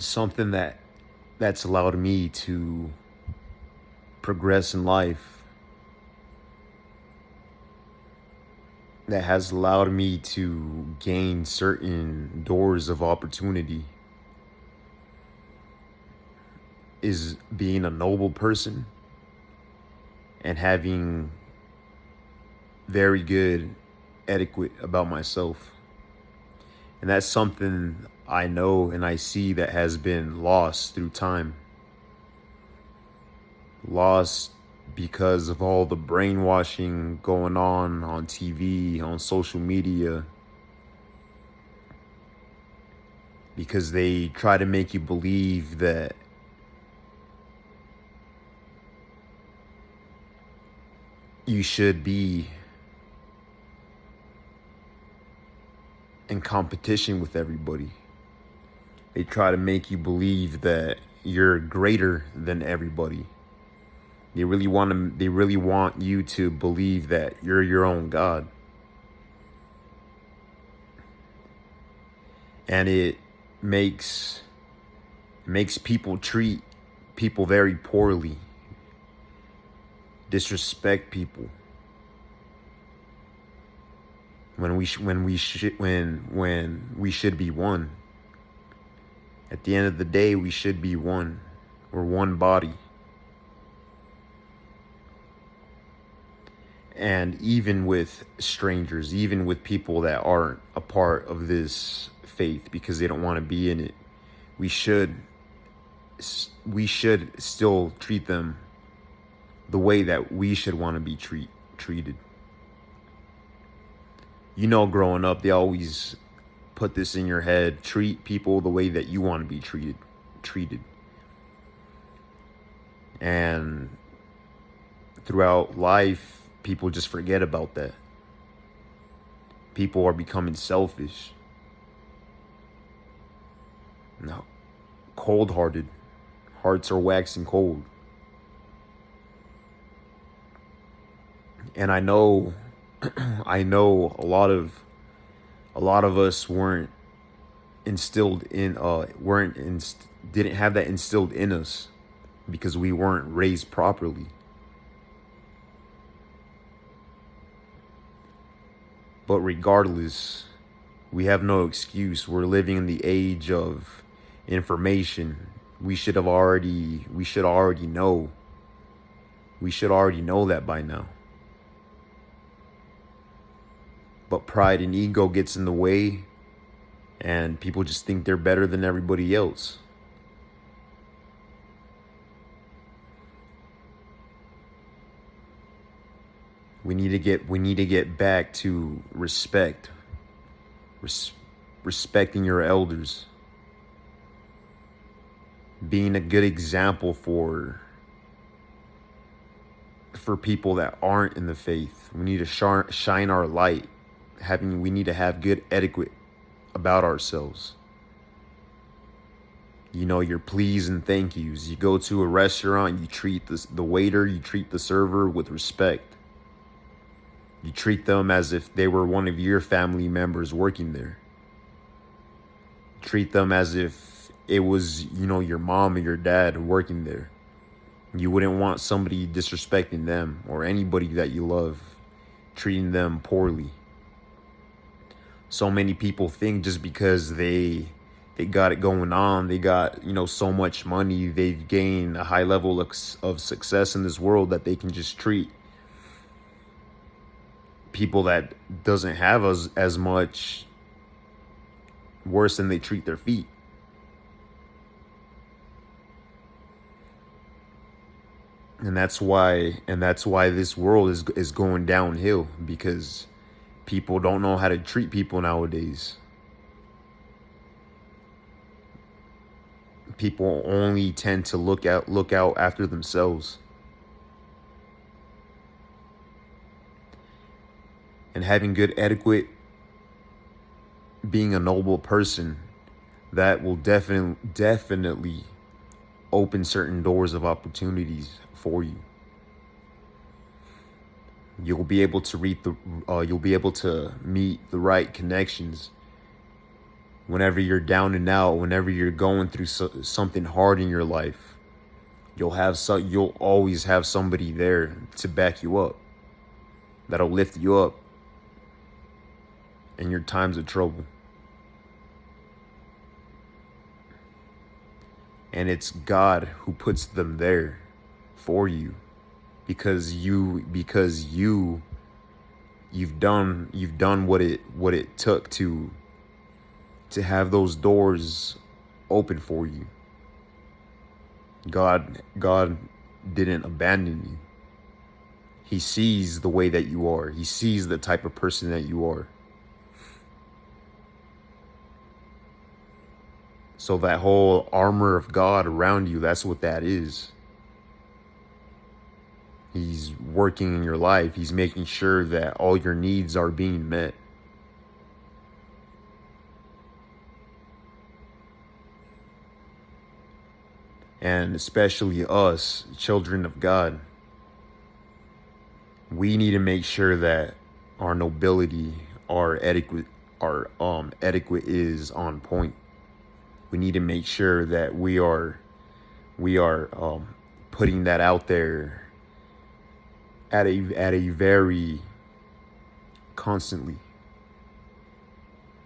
something that's allowed me to progress in life, that has allowed me to gain certain doors of opportunity, is being a noble person and having very good etiquette about myself. And that's something I know and I see that has been lost through time. Lost because of all the brainwashing going on TV, on social media. Because they try to make you believe that you should be in competition with everybody. They try to make you believe that you're greater than everybody. They really want you to believe that you're your own God. And it makes people treat people very poorly, disrespect people. When we should be one. At the end of the day, we should be one. We're one body. And even with strangers, even with people that aren't a part of this faith because they don't want to be in it, we should still treat them the way that we should want to be treated. You know, growing up, they always put this in your head: treat people the way that you want to be treated. And throughout life, people just forget about that. People are becoming selfish. No, cold-hearted. Hearts are waxing cold. And I know I know a lot of us weren't instilled in didn't have that instilled in us because we weren't raised properly. But regardless, we have no excuse. We're living in the age of information. We should already know. We should already know that by now. But pride and ego gets in the way, and people just think they're better than everybody else. We need to get back to respect. Respecting your elders. Being a good example for people that aren't in the faith. We need to shine our light. We need to have good etiquette about ourselves. You know, your please and thank yous. You go to a restaurant, you treat the waiter, you treat the server with respect. You treat them as if they were one of your family members working there. Treat them as if it was, your mom or your dad working there. You wouldn't want somebody disrespecting them or anybody that you love, treating them poorly. So many people think just because they got it going on, they got, so much money, they've gained a high level of success in this world that they can just treat people that doesn't have as much worse than they treat their feet. And that's why this world is going downhill, because people don't know how to treat people nowadays. People only tend to look out after themselves. And having good etiquette, being a noble person, that will definitely open certain doors of opportunities for you. You'll be able to meet the right connections Whenever you're down and out, whenever you're going through something hard in your life, you'll always have somebody there to back you up, that'll lift you up in your times of trouble. And it's God who puts them there for you, because you've done what it took to have those doors open for you. God didn't abandon you. He sees the way that you are. He sees the type of person that you are. So that whole armor of God around you, that's what that is. He's working in your life. He's making sure that all your needs are being met. And especially us, children of God, we need to make sure that our nobility, our etiquette is on point. We need to make sure that we are putting that out there at a very constantly.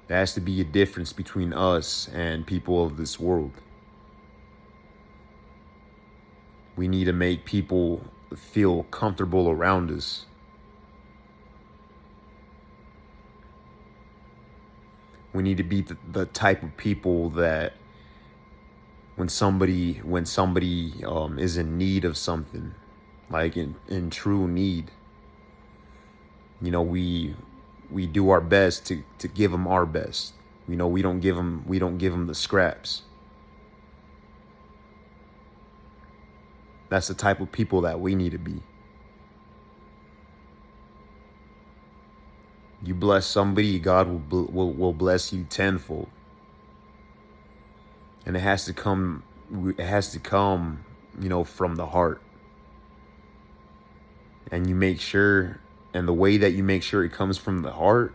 There has to be a difference between us and people of this world. We need to make people feel comfortable around us. We need to be the type of people that when somebody is in need of something, like in true need, you know, we do our best to give them our best. You know, we don't give them the scraps. That's the type of people that we need to be. You bless somebody, God will bless you tenfold. And it has to come, you know, from the heart. And you make sure, and the way that you make sure it comes from the heart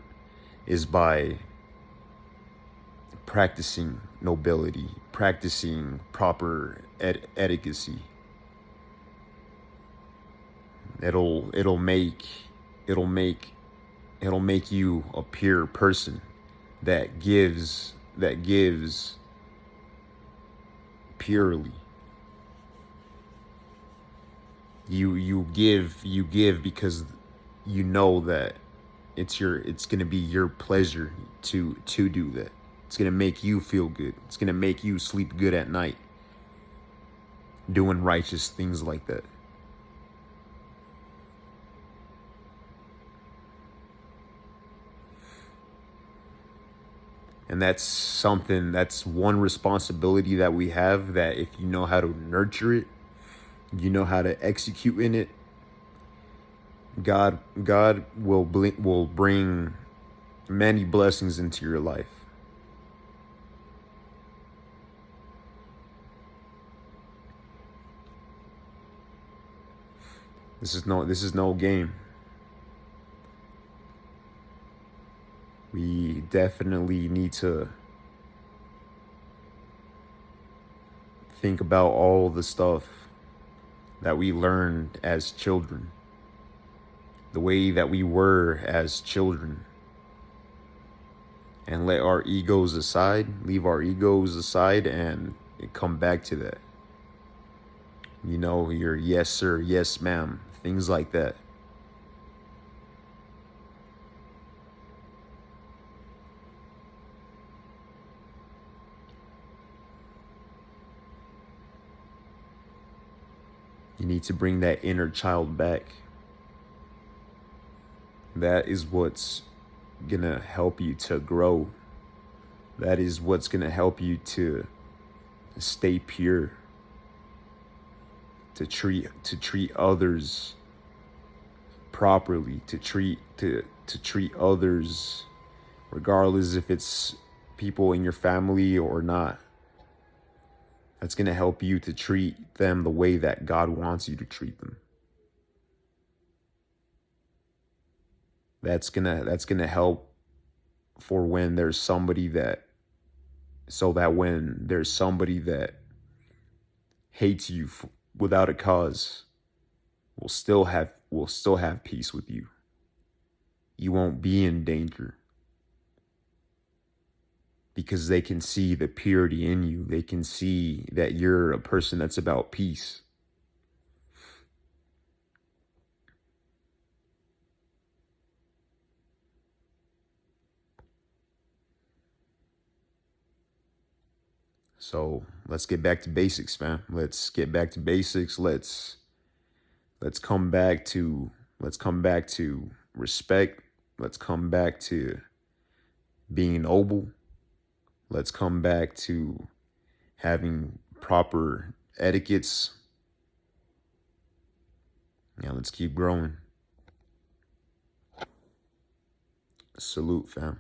is by practicing nobility, practicing proper etiquette. It'll make you a pure person that gives purely. You give because you know that it's going to be your pleasure to do that. It's going to make you feel good. It's going to make you sleep good at night, doing righteous things like that. And that's one responsibility that we have, that if you know how to nurture it, you know how to execute in it, God will bring many blessings into your life. This is no game. We definitely need to think about all the stuff that we learned as children, the way that we were as children, and leave our egos aside, and come back to that. You know, your yes sir, yes ma'am, things like that. You need to bring that inner child back. That is what's gonna help you to grow. That is what's gonna help you to stay pure, to treat others properly, to treat others regardless if it's people in your family or not. That's going to help you to treat them the way that God wants you to treat them. That's going to help for when there's somebody that so that when there's somebody that hates you without a cause, will still have peace with you. You won't be in danger because they can see the purity in you. They can see that you're a person that's about peace. So let's get back to basics, fam. Let's get back to basics. Let's come back to respect. Let's come back to being noble. Let's come back to having proper etiquettes. Yeah, let's keep growing. Salute, fam.